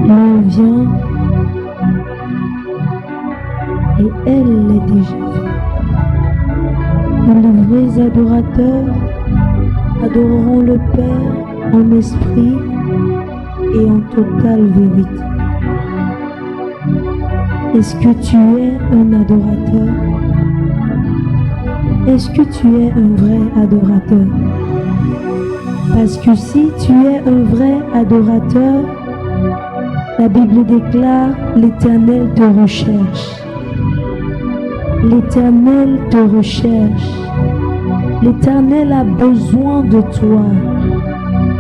l'on vient et elle est déjà faite. Les vrais adorateurs adoreront le Père en esprit et en totale vérité. Est-ce que tu es un adorateur? Est-ce que tu es un vrai adorateur? Parce que si tu es un vrai adorateur, la Bible déclare: l'Éternel te recherche. L'Éternel te recherche. L'Éternel a besoin de toi.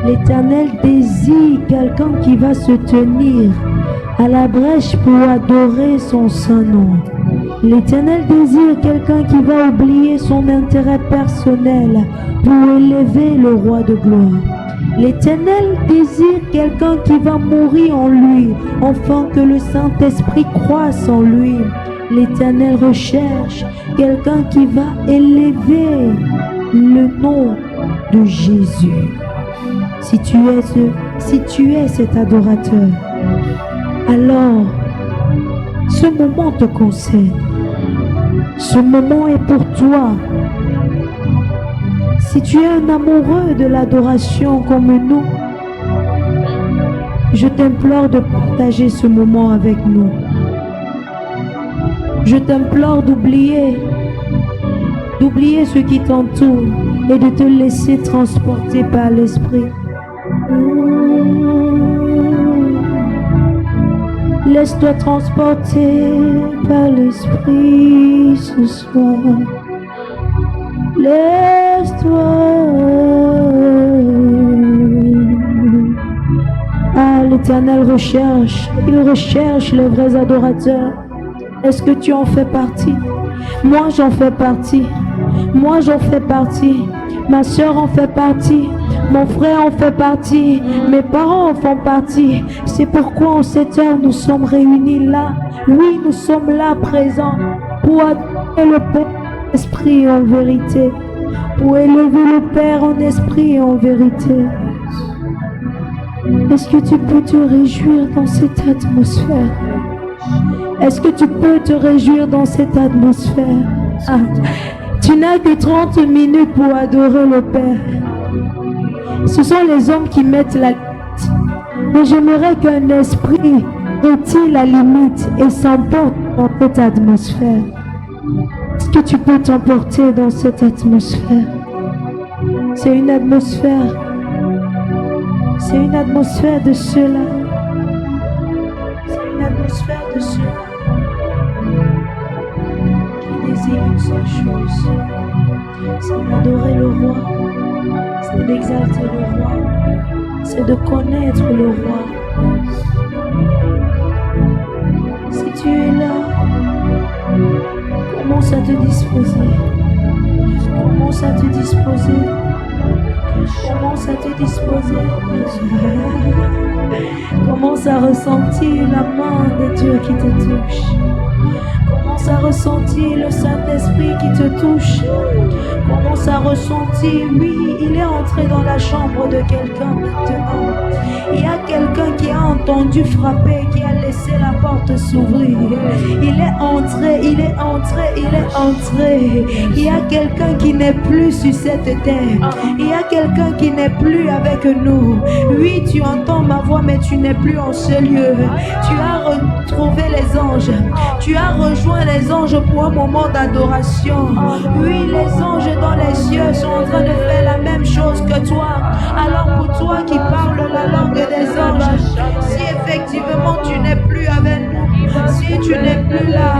L'Éternel désire quelqu'un qui va se tenir à la brèche pour adorer son saint nom. L'Éternel désire quelqu'un qui va oublier son intérêt personnel pour élever le roi de gloire. L'Éternel désire quelqu'un qui va mourir en lui, afin que le Saint-Esprit croisse en lui. L'Éternel recherche quelqu'un qui va élever le nom de Jésus. Si tu es cet adorateur, alors ce moment te concerne. Ce moment est pour toi. Si tu es un amoureux de l'adoration comme nous, je t'implore de partager ce moment avec nous. Je t'implore d'oublier ce qui t'entoure et de te laisser transporter par l'Esprit. Laisse-toi transporter par l'Esprit ce soir. Laisse-toi. Ah, l'Éternel recherche. Il recherche les vrais adorateurs. Est-ce que tu en fais partie? Moi, j'en fais partie. Moi, j'en fais partie. Ma soeur en fait partie. Mon frère en fait partie. Mes parents en font partie. C'est pourquoi en cette heure, nous sommes réunis là. Oui, nous sommes là présents pour adorer le Père en esprit et en vérité. Pour élever le Père en esprit et en vérité. Est-ce que tu peux te réjouir dans cette atmosphère? Est-ce que tu peux te réjouir dans cette atmosphère? Ah, tu n'as que 30 minutes pour adorer le Père. Ce sont les hommes qui mettent la limite. Mais j'aimerais qu'un esprit retire la limite et s'emporte dans cette atmosphère. Est-ce que tu peux t'emporter dans cette atmosphère? C'est une atmosphère. C'est une atmosphère de cela. C'est une atmosphère de cela qui désire une seule chose. C'est d'adorer le roi. C'est d'exalter le roi. C'est de connaître le roi. Si tu es là, commence à te disposer. Commence à te disposer. Commence à te disposer. Commence à ressentir la main de Dieu qui te touche. Commence à ressentir le Saint-Esprit qui te touche. Commence à ressentir, oui, il est entré dans la chambre de quelqu'un maintenant. Il y a quelqu'un qui a entendu frapper, qui a laissé la porte s'ouvrir. Il est entré, il est entré, il est entré. Il y a quelqu'un qui n'est plus sur cette terre. Il y a quelqu'un qui n'est plus avec nous. Oui, tu entends ma voix, mais tu n'es plus en ce lieu. Tu as retrouvé les anges. Tu as rejoint les anges pour un moment d'adoration. Oui, les anges dans les cieux sont en train de faire la même chose que toi. Alors pour toi qui parles la langue des anges, si effectivement tu n'es plus avec nous, si tu n'es plus là,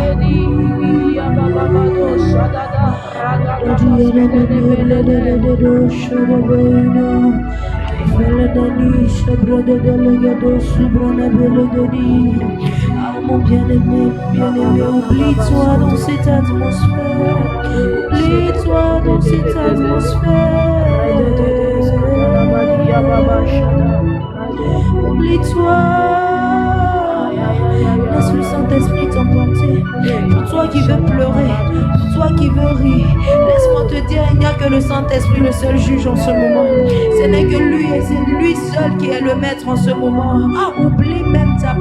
ah mon bien-aimé, oublie-toi dans cette atmosphère. Oublie-toi dans cette atmosphère. Oublie-toi. Laisse le Saint-Esprit t'emporter. Pour toi qui veux pleurer, pour toi qui veux rire, laisse-moi te dire, il n'y a que le Saint-Esprit, le seul juge en ce moment. Ce n'est que lui et c'est lui seul qui est le maître en ce moment. Oublie même ta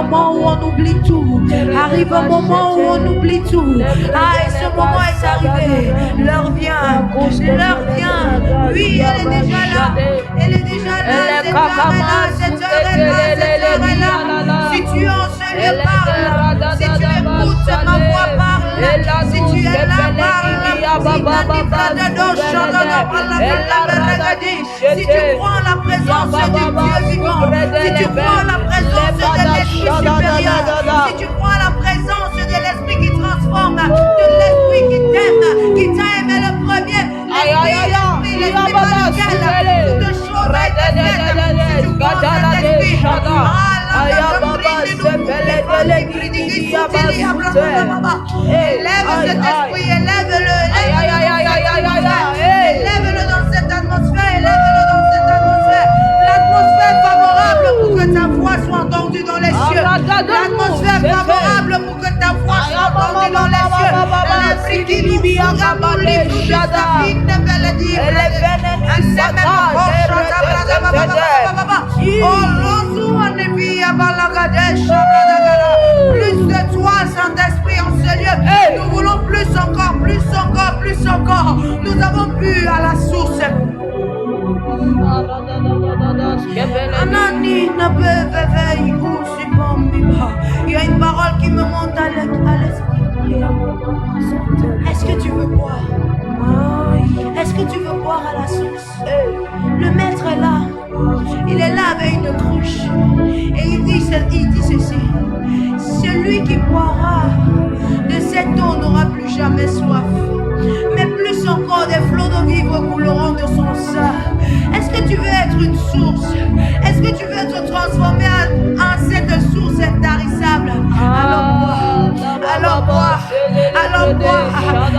moment où on oublie tout. Arrive un moment où on oublie tout. Ah, et ce moment est arrivé. L'heure vient. L'heure vient. Oui, elle est déjà là. Elle est déjà là. Cette heure est là. Cette heure est là. Si tu es en ce lieu, parle. Si tu écoutes ma voix, parle. Si tu es là, parle. Si tu crois en la présence du Dieu vivant, si tu crois en la présence de l'Esprit supérieur, si tu crois en la présence de l'Esprit qui transforme, de l'Esprit qui t'aime, qui t'a aimé le premier, l'Esprit par lequel toutes choses ont été faites, si tu crois en cet Esprit, élève cet esprit, élève-le, élève-le dans cette atmosphère, élève-le dans cette atmosphère. L'atmosphère favorable pour que ta voix soit entendue dans les cieux. L'atmosphère favorable pour que ta voix soit entendue dans les cieux. L'esprit qui nous souvient dans le livre de sa vie ne veut le dire. Plus de toi, Saint-Esprit, en ce lieu. Nous voulons plus encore, plus encore, plus encore. Nous avons bu à la source. Il y a une parole qui me monte à l'esprit. Est-ce que tu veux boire? Est-ce que tu veux boire à la source? Le maître est là. Il est là avec une cruche. Et il dit ceci. Celui qui boira de cette eau n'aura plus jamais soif. Mais plus encore des flots d'eau vive couleront de son sein. Est-ce que tu veux être une source? Est-ce que tu veux te transformer en cette source intarissable? Alors bois. Alors bois.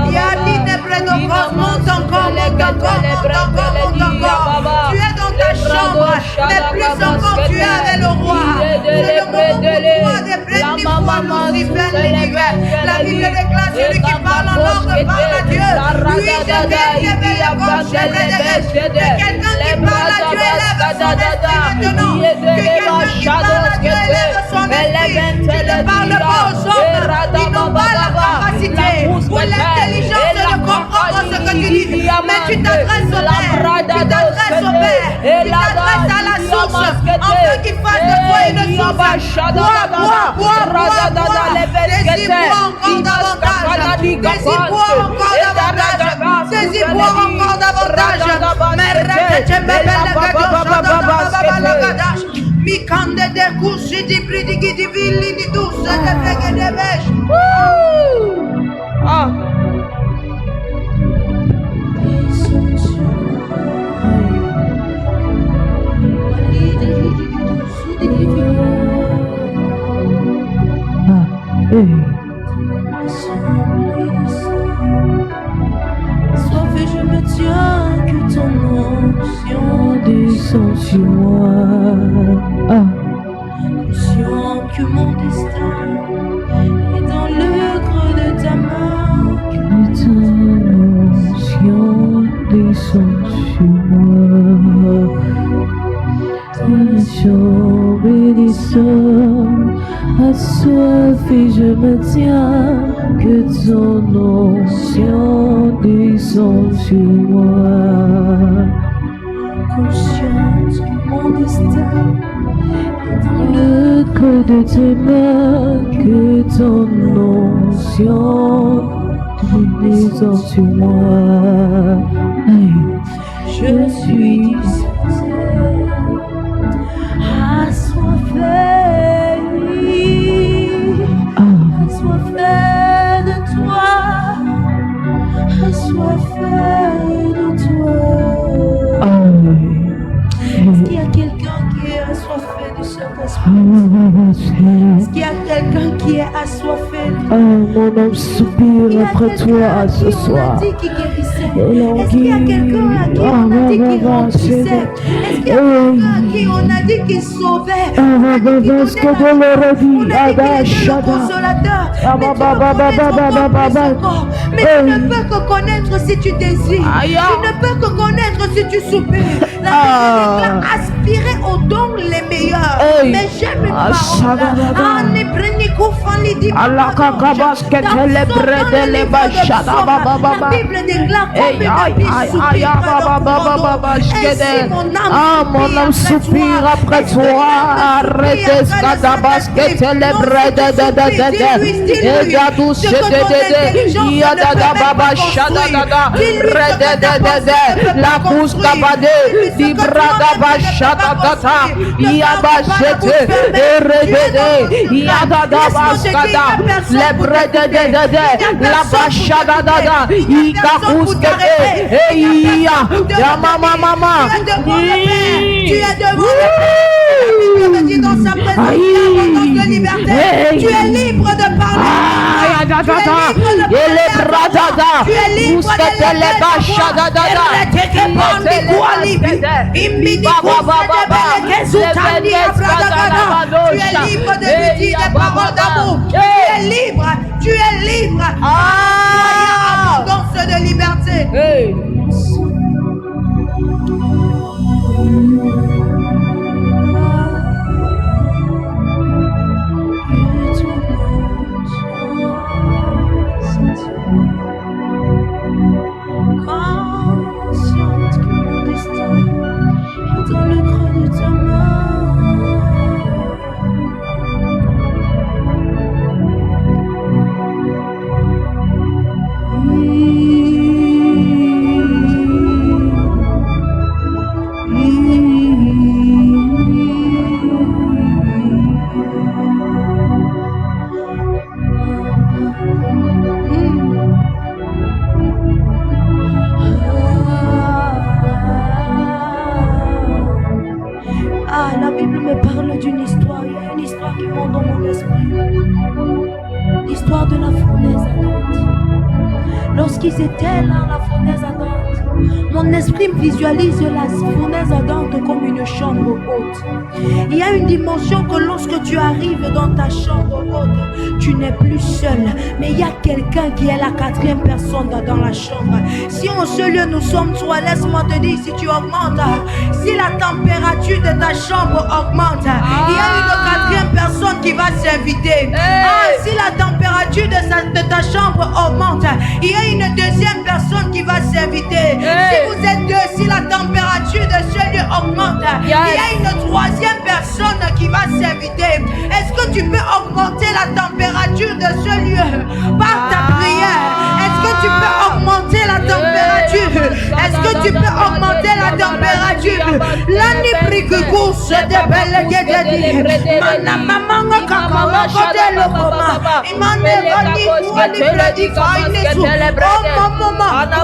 Il y a l'inébré de corps, monte encore. Tu es dans ta chambre, mais plus encore tu es avec le roi. C'est le moment pour toi de prendre l'univers. La Bible déclare celui qui parle en langue parle à Dieu. Lui, je vais le corps, je vais le quelqu'un qui parle à Dieu élève son esprit maintenant. Que quelqu'un qui parle à Dieu élève son esprit. Tu ne parles pas aux hommes, ils n'ont pas la capacité ou l'intelligence de comprendre ce que tu dis. Mais tu t'adresses au Père, tu t'adresses au Père, tu t'adresses à la source, afin qu'il fasse de toi une source. Bois. Saisis-moi encore davantage. Saisis-moi encore davantage. Saisis-moi encore davantage. Mikande de kushi di bridigi di villi di dusse de brege de besh. Soif et je me tiens que ton onction descend sur moi. Conscient que mon destin est dans le creux de ta main. Que ton onction descend sur moi. Ton bénissant, assoiffé je me tiens, que ton onction descend sur moi. Conscience que mon destin est dans le creux de tes mains, que ton onction descend sur moi. Je suis assoiffé de toi, assoiffé de toi. Est-ce qu'il y a quelqu'un qui est assoiffé du Saint-Esprit? Est-ce qu'il y a quelqu'un qui est assoiffé? Mon âme soupire après toi ce soir. Est-ce qu'il y a quelqu'un à qui on a dit qu'il remplissait? Est-ce qu'il y a quelqu'un à qui on a dit qu'il sauvait? On a dit qu'il était consolateur. Mais tu ne peux que connaître si tu désires. Tu ne peux que connaître si tu soupires. La Bible déclare virer aux dons les meilleurs. Mais j'aime une parole. La Bible déclare comme mon âme soupire après toi. La pousse cabade, di brada bachata tata, yabachete, eredede, yadada baskada, le bredede, la bachada dada, ikakus kete, eya, ya mama mama. Tu es devant le Père. La Bible dit dans sa présence, il y a abondance de liberté. Tu es libre de parler. Tu es libre de parler. Tu es libre de lui dire des paroles d'amour. Tu es libre. Tu es libre. Soyez abondance de liberté. Consciente que mon destin est dans le creux de ta main. La Bible me parle d'une histoire. Il y a une histoire qui monte dans mon esprit. L'histoire de la fournaise ardente. Lorsqu'ils étaient là, la fournaise ardente, mon esprit visualise la fournaise ardente comme une chambre haute. Il y a une dimension que lorsque tu arrives dans ta chambre haute, tu n'es plus seul, mais il y a quelqu'un qui est la quatrième personne dans la chambre. Si en ce lieu nous sommes trois, laisse-moi te dire, si tu augmentes, si la température de ta chambre augmente, il y a une quatrième personne qui va s'inviter. Si la température de ta chambre augmente, il y a une deuxième personne qui va s'inviter. Si vous êtes deux, si la température de ce lieu augmente, il y a une troisième personne qui va s'inviter. Est-ce que tu peux augmenter la température de ce lieu par ta prière? Est-ce que tu peux augmenter la température? Est-ce que tu peux augmenter la température? L'année pris que course de belle guédédi. Mana maman kaka côté le coma. Imane vani pour les bledi faine sou. Oh maman, la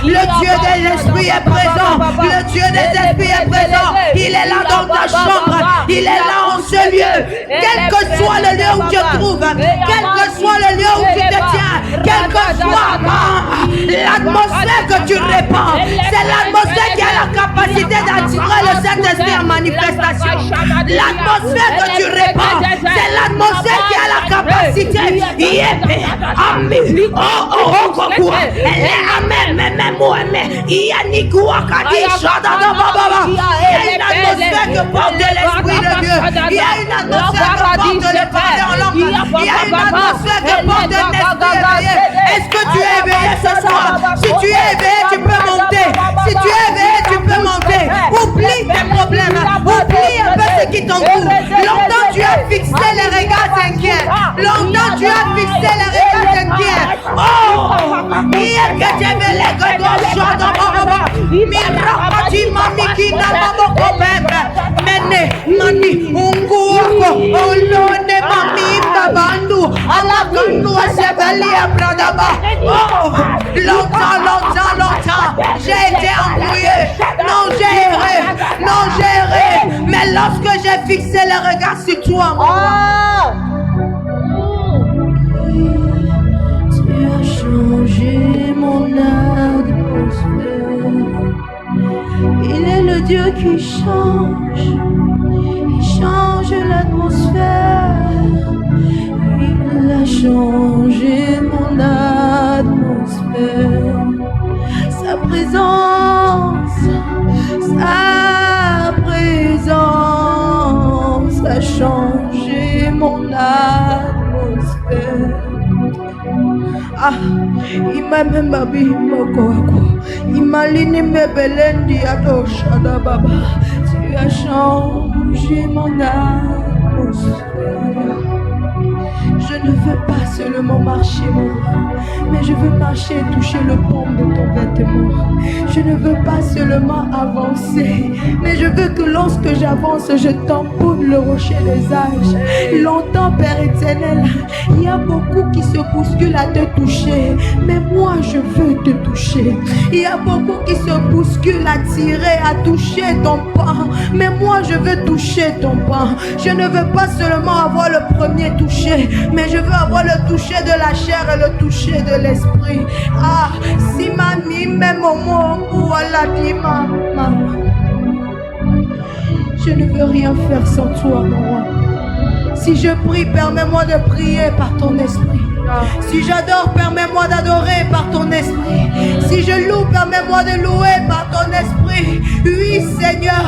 le Dieu de l'esprit est présent. Le Dieu des esprits est présent. Il est là dans ta chambre. Il est là en ce lieu. Quel que soit le lieu où tu te trouves, quel que soit le lieu où tu te tiens, quel que soit l'atmosphère que tu répands, c'est l'atmosphère qui a la capacité d'attirer le Saint-Esprit en manifestation. L'atmosphère que tu répands, c'est l'atmosphère qui a la capacité. Il y a une atmosphère que porte de l'Esprit de Dieu. Il y a une atmosphère que porte de l'Esprit en langue. Il y a une atmosphère que porte de l'Esprit éveillé. Est-ce que tu es éveillé ce soir? Si tu es éveillé, tu peux monter. Si tu es éveillé, tu peux monter. Oublie tes problèmes. Oublie un peu ce qui t'entoure. Longtemps tu as fixé les regards inquiets. Longtemps tu as fixé les regards inquiets. Oh, il y a que tu veux les gars dans le champ dans mon roman. Mirapati mamiki na mamo kopembe. Mene mani unguako. Olone mami babandu. Alakandu asebeli abradaba. Oh, longtemps. J'ai été embrouillé. Non, j'ai erré. Mais lorsque j'ai fixé le regard sur toi, tu as changé mon atmosphère. Il est le Dieu qui change. Il change l'atmosphère. Il a changé mon atmosphère. Sa présence a changé mon atmosphère. Ah, il m'a même babi moko. Il m'a liné mes belendi adoshada baba. Tu as changé mon atmosphère. Je ne veux pas seulement marcher, mon roi, mais je veux marcher et toucher le paume de ton vêtement. Je ne veux pas seulement avancer, mais je veux que lorsque j'avance, je tamponne le rocher des âges. Longtemps, Père éternel, il y a beaucoup qui se bousculent à te toucher, mais moi je veux te toucher. Il y a beaucoup qui se bousculent à tirer, à toucher ton pain, mais moi je veux toucher ton pain. Je ne veux pas seulement avoir le premier toucher, mais je veux avoir le toucher de la chair et le toucher de l'esprit. Ah, si mamie même au mot ou à la dima, je ne veux rien faire sans toi, mon roi. Si je prie, permets-moi de prier par ton esprit. Si j'adore, permets-moi d'adorer par ton esprit. Si je loue, permets-moi de louer par ton esprit. Oui, Seigneur,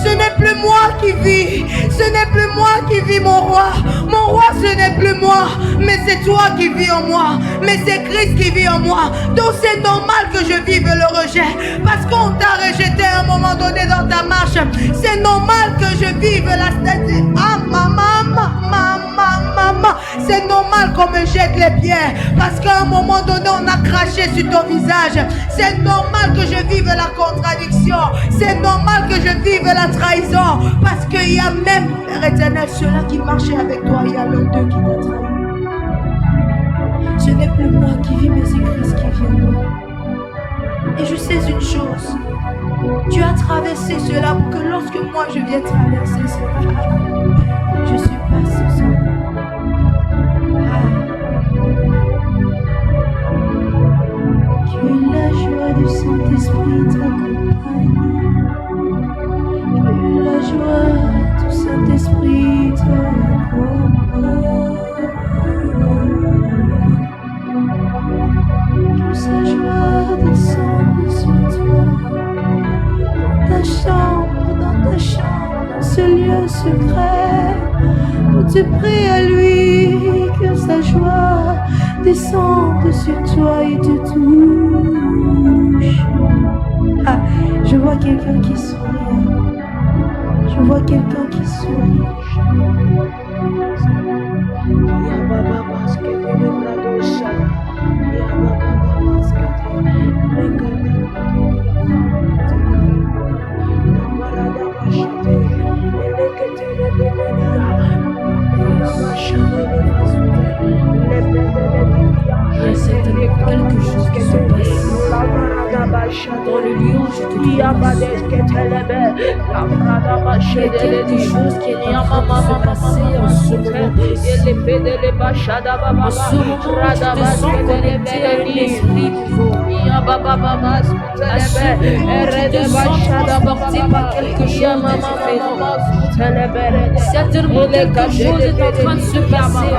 ce n'est plus moi qui vis. Ce n'est plus moi qui vis, mon roi. Mon roi, ce n'est plus moi, mais c'est toi qui vis en moi. Mais c'est Christ qui vit en moi. Donc c'est normal que je vive le rejet, parce qu'on t'a rejeté à un moment donné dans ta marche. C'est normal que je vive la statique. Ah, maman. C'est normal qu'on me jette les pierres, parce qu'à un moment donné on a craché sur ton visage. C'est normal que je vive la contradiction. C'est normal que je vive la trahison, parce qu'il y a même, Père éternel, ceux-là qui marchaient avec toi, il y a l'un d'eux qui t'a trahi. Ce n'est plus moi qui vis, mais c'est Christ qui vit en moi. Et je sais une chose, tu as traversé cela pour que lorsque moi je viens traverser cela, je suis passé sur moi. Que la joie du Saint-Esprit t'accompagne. Que la joie du Saint-Esprit t'accompagne. Que sa joie descende sur toi. Dans ta chambre, dans ce lieu secret, où tu pries à lui, que sa joie descende sur toi et te touche. Ah, je vois quelqu'un qui sourit. Je vois quelqu'un qui sourit. C'est quelque chose qui se passe dans le lieu où je te trouve. Il y a quelque chose qui est en train de se passer en ce moment précis. En ce moment, tu te sens connecté à l'esprit nouveau. À ce moment, tu te sens transporté par quelque chose de différent. Certainement, quelque chose est en train de se passer.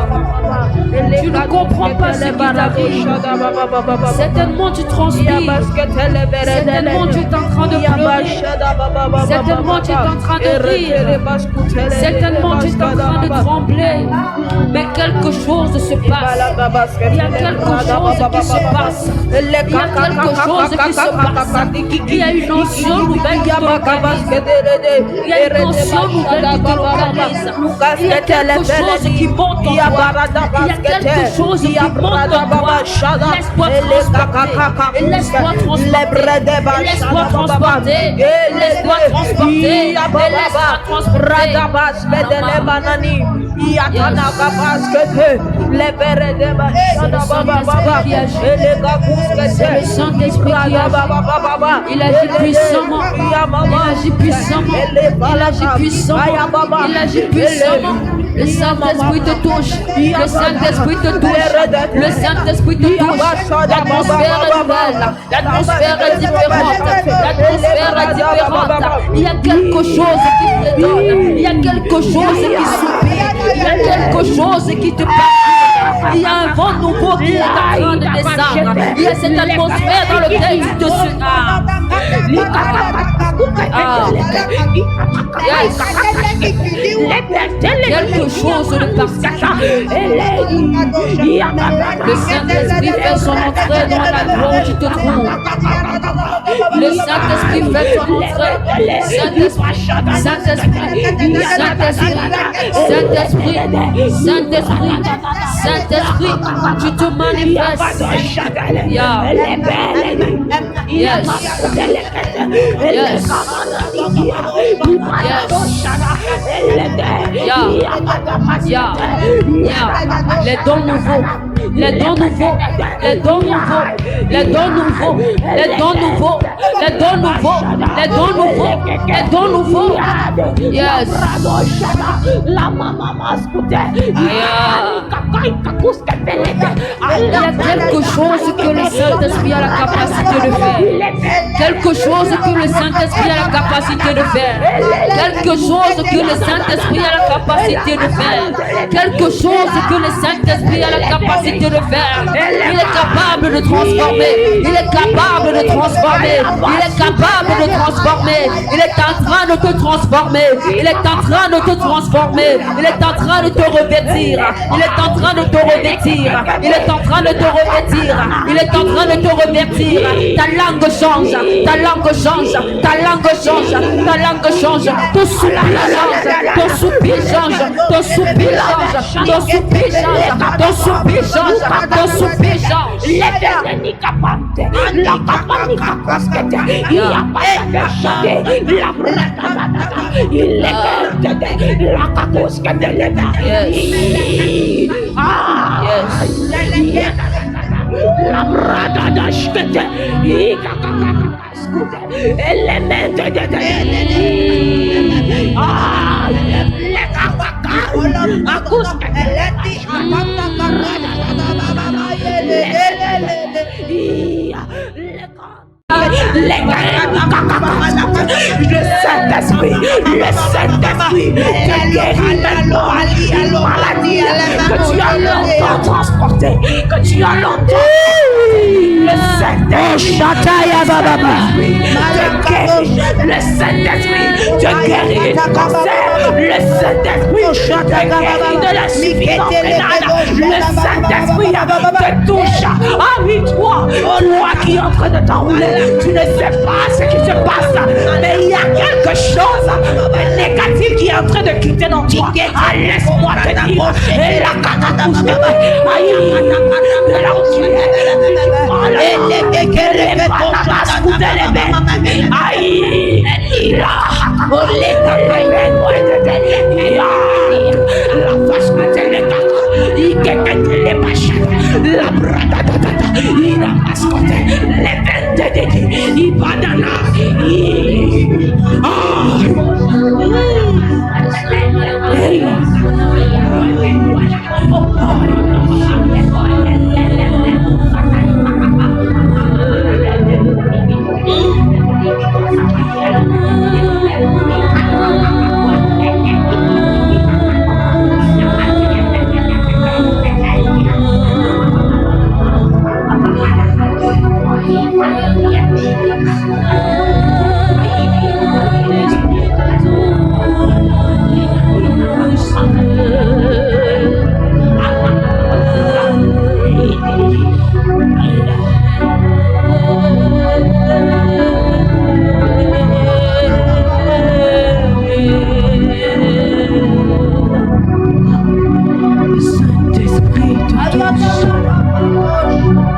Tu ne comprends pas ce qui t'arrive. Certainement, tu transpires. Certainement, tu es en train de pleurer. Certainement, tu es en train de rire. Certainement, tu es en train de trembler. Mais quelque chose se passe. Il y a quelque chose qui se passe. Il y a quelque chose qui se passe. Il y a une notion nouvelle qui te localise. Il y a une notion nouvelle qui te localise. Il y a quelque chose qui monte en toi. Il y a quelque chose qui monte en toi. Laisse-toi transporter. Laisse-toi transporter. Laisse-toi transporter. Laisse-toi transporter. Laisse-toi transporter. C'est le Saint-Esprit qui agit. Il agit puissamment. Il agit puissamment. Il agit puissamment. Il agit puissamment. Le Saint-Esprit te touche. Le Saint-Esprit te touche. Le Saint-Esprit te touche. L'atmosphère est nouvelle. L'atmosphère est différente. L'atmosphère est différente. Il y a quelque chose qui te donne. Il y a quelque chose qui soupire. Il y a quelque chose qui te parle. Il Il y a un vent nouveau qui est en train de descendre. Il y a cette atmosphère dans laquelle tu te suis. Yes. Quelque chose de particulier. Le Saint-Esprit fait son entrée dans la gloire où tu te trouves. Le Saint-Esprit fait son entrée. Saint-Esprit, Saint-Esprit, Saint-Esprit, Saint-Esprit, Saint-Esprit, tu te manifestes. Yeah. Yes. Yes. Yes. Les dons nouveaux, les dons nouveaux, les dons nouveaux, les dons nouveaux, les dons nouveaux, les dons nouveaux, les dons nouveaux, les dons nouveaux. Yes. Il y a quelque chose que le Saint-Esprit a la capacité de faire. Quelque chose que le Saint-Esprit a la capacité de faire. Quelque chose que le Saint-Esprit a la capacité de faire. Quelque chose que le Saint-Esprit a la capacité de faire. Il est capable de transformer. Il est capable de transformer. Il est capable de transformer. Il est en train de te transformer. Il est en train de te transformer. Il est en train de te revêtir. Il est en train de te revêtir. Il est en train de te revêtir. Il est en train de te revêtir. Ta langue change. Ta langue change. Ta langue change. Ta langue change. Ton soupir change. Ton soupir change. Ton soupir change. Ton soupir change. Ton soupir change. Ton soupir change. La brada da shkete, elemente de le Saint-Esprit te guérit maintenant. Maladie que tu as longtemps transportée, que tu as longtemps. Le Saint-Esprit te guérit. Le Saint-Esprit te guérit du cancer. Le Saint-Esprit te guérit de la suffisance rénale. Le Saint-Esprit te touche. Ah oui, toi qui es en train de t'enrouler, tu ne sais pas ce qui se passe, mais il y a quelque chose de négatif qui est en train de quitter dans toi. Ah, laisse-moi te dire, et la catapouche, aïe, la brada il a mascoté les ventes de il banana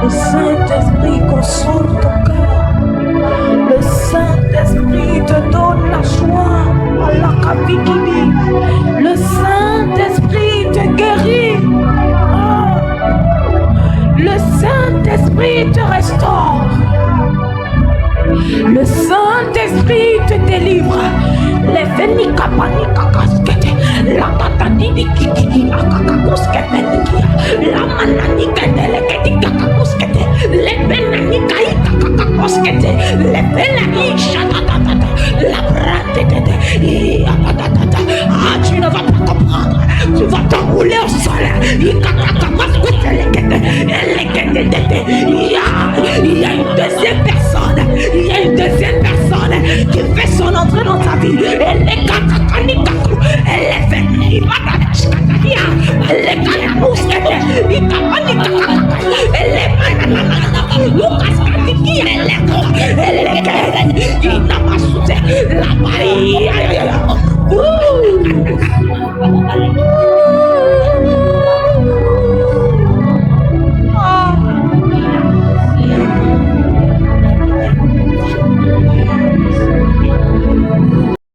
Le Saint-Esprit console ton cœur. Le Saint-Esprit te donne la joie. Le Saint-Esprit te guérit. Le Saint-Esprit te restaure. Le Saint-Esprit te délivre. Les vénica panica casquette. La tatani kiki la kakakoskete. La manani kedele kedika kakoskete. Les benani kaika kakakoskete. Les benani shatatata. La brate tete. Ah, tu ne vas pas comprendre. Tu vas t'enrouler au sol. Il y a une deuxième personne. Il y a une deuxième personne qui fait son entrée dans ta vie. Elle est venue. Elle est